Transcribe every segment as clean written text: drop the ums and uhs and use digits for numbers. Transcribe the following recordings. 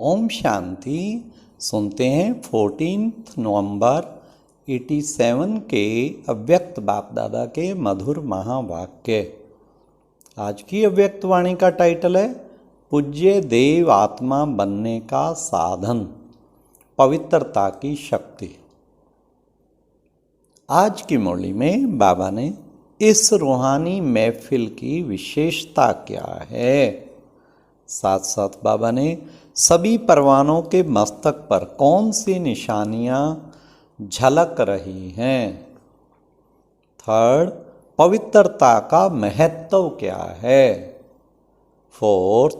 ओम शांति। सुनते हैं 14 नवंबर 87 के अव्यक्त बाप दादा के मधुर महावाक्य। आज की अव्यक्त वाणी का टाइटल है पूज्य देव आत्मा बनने का साधन, पवित्रता की शक्ति। आज की मुरली में बाबा ने इस रूहानी महफिल की विशेषता क्या है, साथ साथ बाबा ने सभी परवानों के मस्तक पर कौन सी निशानियां झलक रही हैं। थर्ड, पवित्रता का महत्व क्या है। फोर्थ,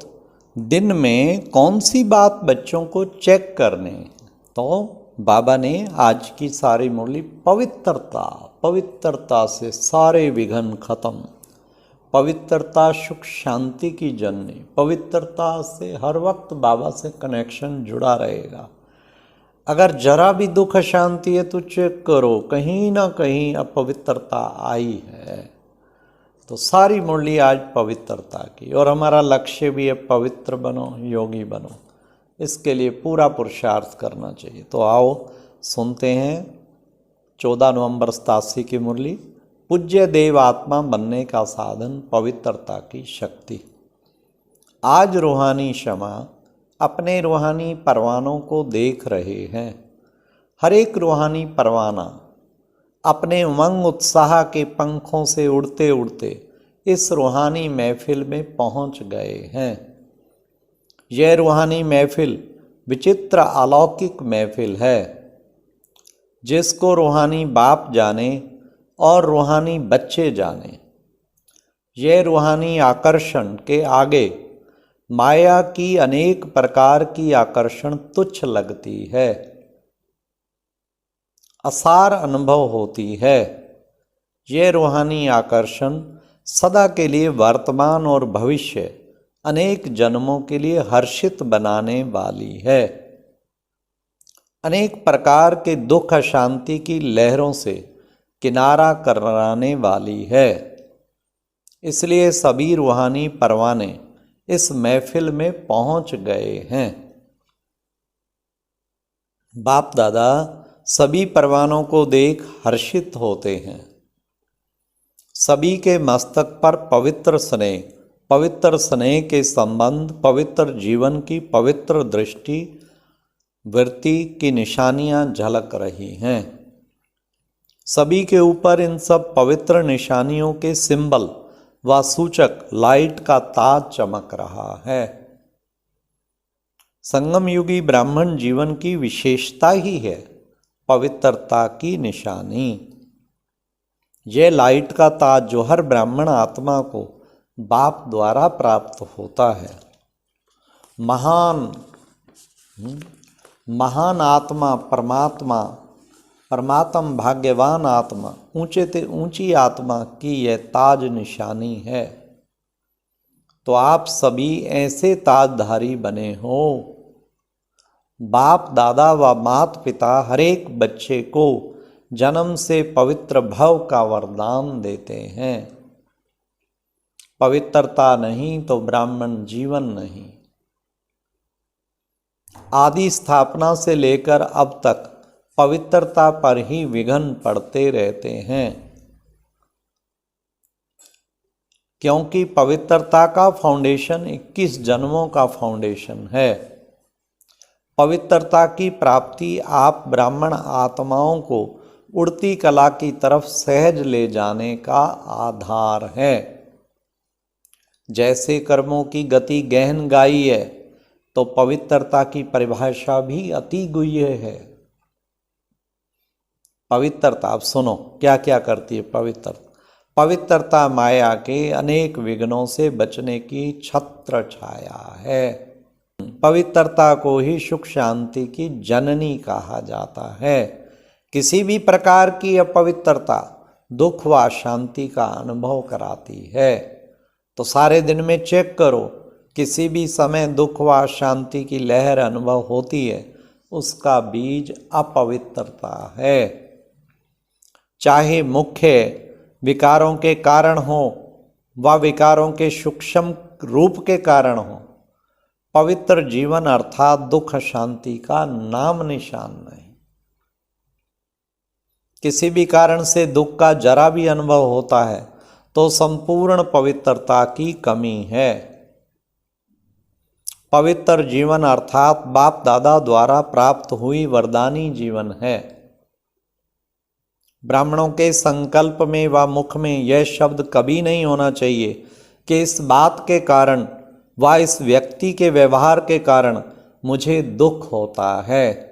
दिन में कौन सी बात बच्चों को चेक करने। तो बाबा ने आज की सारी मुरली पवित्रता से सारे विघ्न खत्म, पवित्रता सुख शांति की जननी, पवित्रता से हर वक्त बाबा से कनेक्शन जुड़ा रहेगा। अगर जरा भी दुख अशांति है तो चेक करो, कहीं ना कहीं अपवित्रता आई है। तो सारी मुरली आज पवित्रता की, और हमारा लक्ष्य भी है पवित्र बनो, योगी बनो। इसके लिए पूरा पुरुषार्थ करना चाहिए। तो आओ सुनते हैं 14 नवंबर 87 की मुरली, पूज्य देव आत्मा बनने का साधन, पवित्रता की शक्ति। आज रूहानी क्षमा अपने रूहानी परवानों को देख रहे हैं। हर एक रूहानी परवाना अपने उमंग उत्साह के पंखों से उड़ते उड़ते इस रूहानी महफिल में पहुंच गए हैं। यह रूहानी महफिल विचित्र अलौकिक महफिल है, जिसको रूहानी बाप जाने और रूहानी बच्चे जाने। यह रूहानी आकर्षण के आगे माया की अनेक प्रकार की आकर्षण तुच्छ लगती है, असार अनुभव होती है। यह रूहानी आकर्षण सदा के लिए वर्तमान और भविष्य अनेक जन्मों के लिए हर्षित बनाने वाली है। अनेक प्रकार के दुख अशांति की लहरों से किनारा कराने वाली है। इसलिए सभी रूहानी परवाने इस महफिल में पहुंच गए हैं। बाप दादा सभी परवानों को देख हर्षित होते हैं। सभी के मस्तक पर पवित्र स्नेह के संबंध, पवित्र जीवन की पवित्र दृष्टि वृत्ति की निशानियां झलक रही हैं। सभी के ऊपर इन सब पवित्र निशानियों के सिंबल व सूचक लाइट का ताज चमक रहा है। संगम युगी ब्राह्मण जीवन की विशेषता ही है पवित्रता की निशानी। यह लाइट का ताज जो हर ब्राह्मण आत्मा को बाप द्वारा प्राप्त होता है। महान आत्मा परमात्मा भाग्यवान आत्मा, ऊंचे ते ऊंची आत्मा की यह ताज निशानी है। तो आप सभी ऐसे ताजधारी बने हो। बाप दादा व मात पिता हर एक बच्चे को जन्म से पवित्र भव का वरदान देते हैं। पवित्रता नहीं तो ब्राह्मण जीवन नहीं। आदि स्थापना से लेकर अब तक पवित्रता पर ही विघ्न पड़ते रहते हैं, क्योंकि पवित्रता का फाउंडेशन 21 जन्मों का फाउंडेशन है। पवित्रता की प्राप्ति आप ब्राह्मण आत्माओं को उड़ती कला की तरफ सहज ले जाने का आधार है। जैसे कर्मों की गति गहन गाई है, तो पवित्रता की परिभाषा भी अति गुह्य है। पवित्रता, आप सुनो क्या क्या करती है पवित्रता माया के अनेक विघ्नों से बचने की छत्र छाया है। पवित्रता को ही सुख शांति की जननी कहा जाता है। किसी भी प्रकार की अपवित्रता दुख व शांति का अनुभव कराती है। तो सारे दिन में चेक करो, किसी भी समय दुख व शांति की लहर अनुभव होती है, उसका बीज अपवित्रता है। चाहे मुख्य विकारों के कारण हो व विकारों के सूक्ष्म रूप के कारण हो, पवित्र जीवन अर्थात दुख शांति का नाम निशान नहीं। किसी भी कारण से दुख का जरा भी अनुभव होता है तो संपूर्ण पवित्रता की कमी है। पवित्र जीवन अर्थात बाप दादा द्वारा प्राप्त हुई वरदानी जीवन है। ब्राह्मणों के संकल्प में व मुख में यह शब्द कभी नहीं होना चाहिए कि इस बात के कारण व इस व्यक्ति के व्यवहार के कारण मुझे दुख होता है।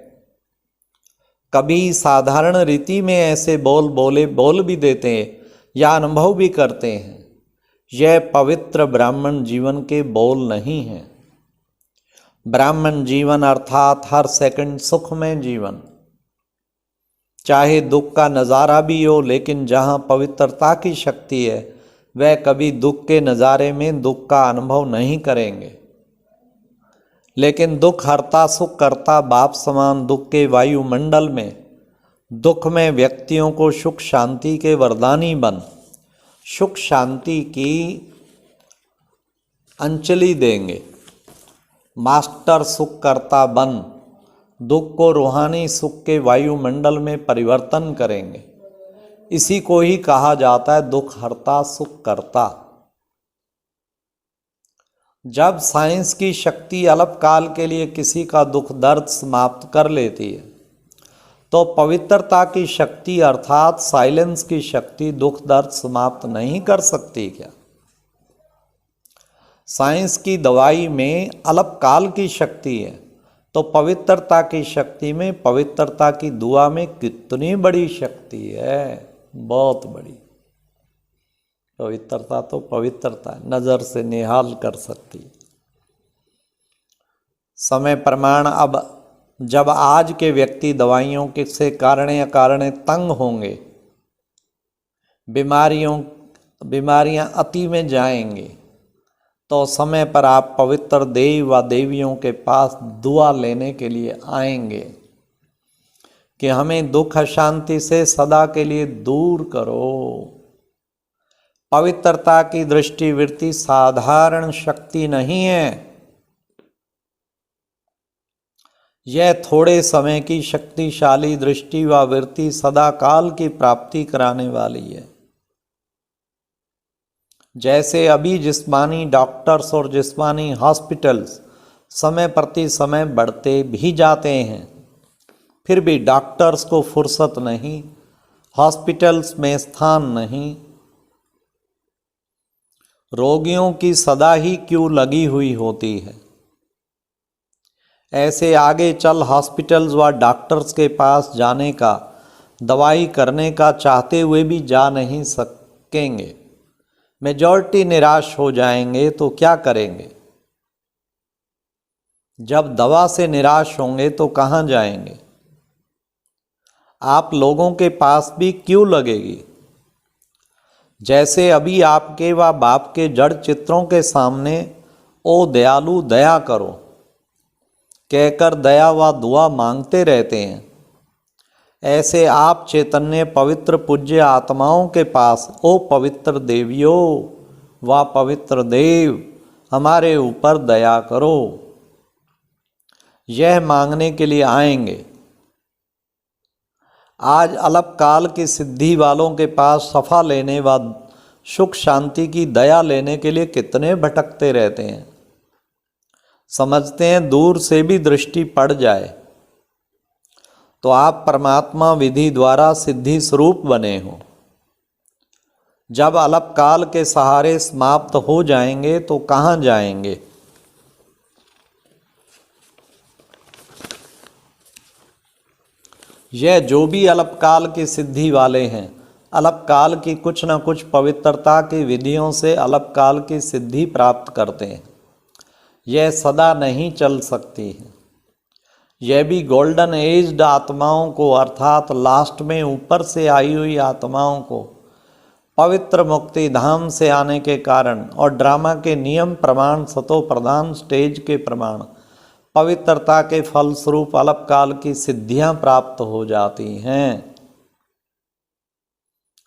कभी साधारण रीति में ऐसे बोल भी देते हैं या अनुभव भी करते हैं। यह पवित्र ब्राह्मण जीवन के बोल नहीं हैं। ब्राह्मण जीवन अर्थात हर सेकंड सुखमय जीवन, चाहे दुख का नज़ारा भी हो, लेकिन जहाँ पवित्रता की शक्ति है वह कभी दुख के नज़ारे में दुख का अनुभव नहीं करेंगे। लेकिन दुख हरता सुख करता बाप समान दुख के वायुमंडल में दुख में व्यक्तियों को सुख शांति के वरदानी बन सुख शांति की अंजलि देंगे। मास्टर सुख करता बन दुख को रूहानी सुख के वायुमंडल में परिवर्तन करेंगे। इसी को ही कहा जाता है दुख हरता सुख करता। जब साइंस की शक्ति अल्पकाल के लिए किसी का दुख दर्द समाप्त कर लेती है तो पवित्रता की शक्ति अर्थात साइलेंस की शक्ति दुख दर्द समाप्त नहीं कर सकती क्या? साइंस की दवाई में अल्पकाल की शक्ति है तो पवित्रता की शक्ति में, पवित्रता की दुआ में कितनी बड़ी शक्ति है, बहुत बड़ी। पवित्रता तो पवित्रता है, नजर से निहाल कर सकती। समय प्रमाण अब जब आज के व्यक्ति दवाइयों के से कारण अकारण तंग होंगे, बीमारियां अति में जाएंगे, तो समय पर आप पवित्र देव व देवियों के पास दुआ लेने के लिए आएंगे कि हमें दुख शांति से सदा के लिए दूर करो। पवित्रता की दृष्टि वृत्ति साधारण शक्ति नहीं है, यह थोड़े समय की शक्तिशाली दृष्टि व वृत्ति सदा काल की प्राप्ति कराने वाली है। जैसे अभी जिस्मानी डॉक्टर्स और जिस्मानी हॉस्पिटल्स समय प्रति समय बढ़ते भी जाते हैं, फिर भी डॉक्टर्स को फुर्सत नहीं, हॉस्पिटल्स में स्थान नहीं। रोगियों की सदा ही क्यू लगी हुई होती है। ऐसे आगे चल हॉस्पिटल्स व डॉक्टर्स के पास जाने का, दवाई करने का चाहते हुए भी जा नहीं सकेंगे। मेजॉरिटी निराश हो जाएंगे तो क्या करेंगे? जब दवा से निराश होंगे तो कहाँ जाएंगे? आप लोगों के पास भी क्यों लगेगी? जैसे अभी आपके व बाप के जड़ चित्रों के सामने ओ दयालु दया करो कहकर दया व दुआ मांगते रहते हैं, ऐसे आप चैतन्य पवित्र पूज्य आत्माओं के पास ओ पवित्र देवियों व पवित्र देव हमारे ऊपर दया करो, यह मांगने के लिए आएंगे। आज अल्पकाल की सिद्धि वालों के पास सफा लेने व सुख शांति की दया लेने के लिए कितने भटकते रहते हैं। समझते हैं दूर से भी दृष्टि पड़ जाए तो आप परमात्मा विधि द्वारा सिद्धि स्वरूप बने हो। जब अल्पकाल के सहारे समाप्त हो जाएंगे तो कहाँ जाएंगे? यह जो भी अल्पकाल की सिद्धि वाले हैं, अल्पकाल की कुछ न कुछ पवित्रता की विधियों से अल्पकाल की सिद्धि प्राप्त करते हैं। यह सदा नहीं चल सकती है। यह भी गोल्डन एज्ड आत्माओं को अर्थात लास्ट में ऊपर से आई हुई आत्माओं को पवित्र मुक्ति धाम से आने के कारण और ड्रामा के नियम प्रमाण सतो प्रधान स्टेज के प्रमाण पवित्रता के फलस्वरूप अल्पकाल की सिद्धियां प्राप्त हो जाती हैं।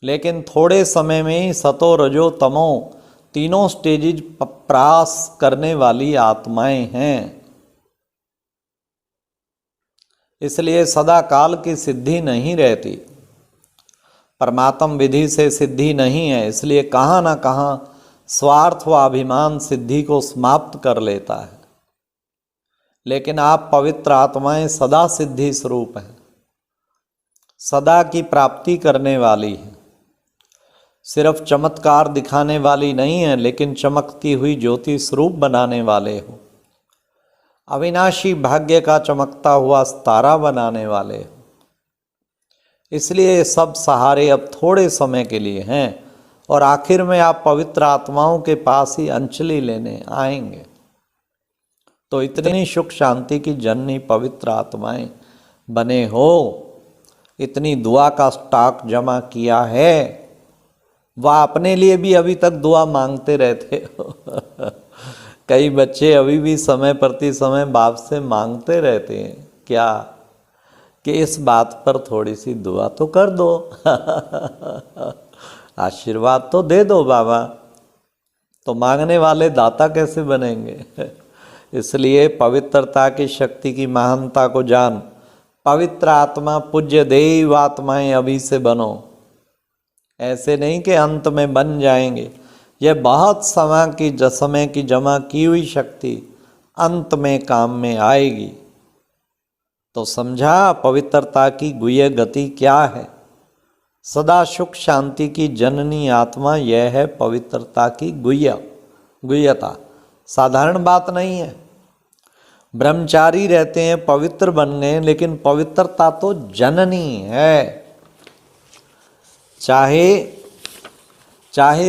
लेकिन थोड़े समय में ही सतो रजो तमो तीनों स्टेजेज प्रयास करने वाली आत्माएं हैं। इसलिए सदा काल की सिद्धि नहीं रहती, परमात्म विधि से सिद्धि नहीं है। इसलिए कहाँ ना कहाँ स्वार्थ व अभिमान सिद्धि को समाप्त कर लेता है। लेकिन आप पवित्र आत्माएं सदा सिद्धि स्वरूप हैं, सदा की प्राप्ति करने वाली है। सिर्फ चमत्कार दिखाने वाली नहीं है, लेकिन चमकती हुई ज्योति स्वरूप बनाने वाले हो। अविनाशी भाग्य का चमकता हुआ तारा बनाने वाले हो। इसलिए ये सब सहारे अब थोड़े समय के लिए हैं और आखिर में आप पवित्र आत्माओं के पास ही अंजलि लेने आएंगे। तो इतनी सुख शांति की जननी पवित्र आत्माएं बने हो, इतनी दुआ का स्टॉक जमा किया है। वह अपने लिए भी अभी तक दुआ मांगते रहते हो। कई बच्चे अभी भी समय प्रति समय बाप से मांगते रहते हैं क्या, कि इस बात पर थोड़ी सी दुआ तो कर दो। आशीर्वाद तो दे दो बाबा। तो मांगने वाले दाता कैसे बनेंगे? इसलिए पवित्रता की शक्ति की महानता को जान, पवित्र आत्मा पूज्य देव आत्माएं अभी से बनो। ऐसे नहीं कि अंत में बन जाएंगे। यह बहुत समय की जमा की हुई शक्ति अंत में काम में आएगी। तो समझा पवित्रता की गुह्य गति क्या है। सदा सुख शांति की जननी आत्मा यह है पवित्रता की गुह्यता। साधारण बात नहीं है। ब्रह्मचारी रहते हैं, पवित्र बन गए, लेकिन पवित्रता तो जननी है। चाहे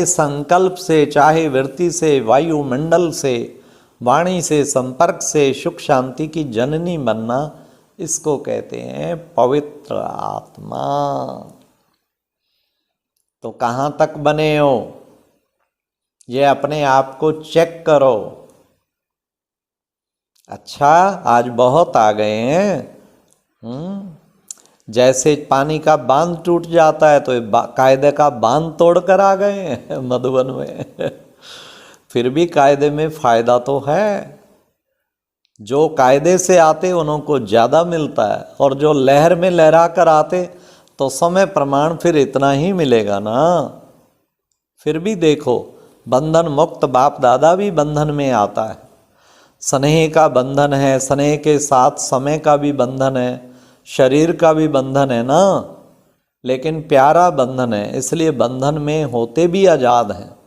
संकल्प से, चाहे वृत्ति से, वायुमंडल से, वाणी से, संपर्क से सुख शांति की जननी बनना, इसको कहते हैं पवित्र आत्मा। तो कहाँ तक बने हो, ये अपने आप को चेक करो। अच्छा, आज बहुत आ गए हैं। जैसे पानी का बांध टूट जाता है तो कायदे का बांध तोड़कर आ गए हैं मधुबन में। फिर भी कायदे में फायदा तो है। जो कायदे से आते उनको ज़्यादा मिलता है, और जो लहर में लहरा कर आते तो समय प्रमाण फिर इतना ही मिलेगा ना। फिर भी देखो, बंधन मुक्त बाप दादा भी बंधन में आता है। स्नेह का बंधन है, स्नेह के साथ समय का भी बंधन है, शरीर का भी बंधन है ना। लेकिन प्यारा बंधन है, इसलिए बंधन में होते भी आज़ाद हैं।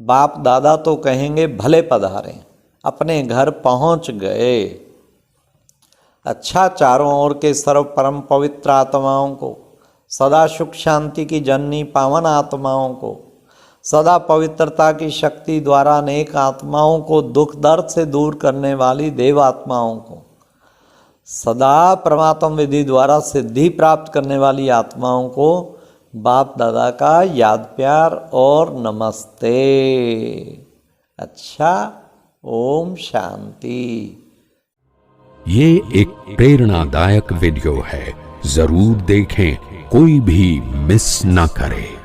बाप दादा तो कहेंगे भले पधारे, अपने घर पहुंच गए। अच्छा, चारों ओर के सर्व परम पवित्र आत्माओं को, सदा सुख शांति की जननी पावन आत्माओं को, सदा पवित्रता की शक्ति द्वारा अनेक आत्माओं को दुख दर्द से दूर करने वाली देव आत्माओं को, सदा परमात्म विधि द्वारा सिद्धि प्राप्त करने वाली आत्माओं को बाप दादा का याद प्यार और नमस्ते। अच्छा, ओम शांति। ये एक प्रेरणादायक वीडियो है, जरूर देखें, कोई भी मिस ना करे।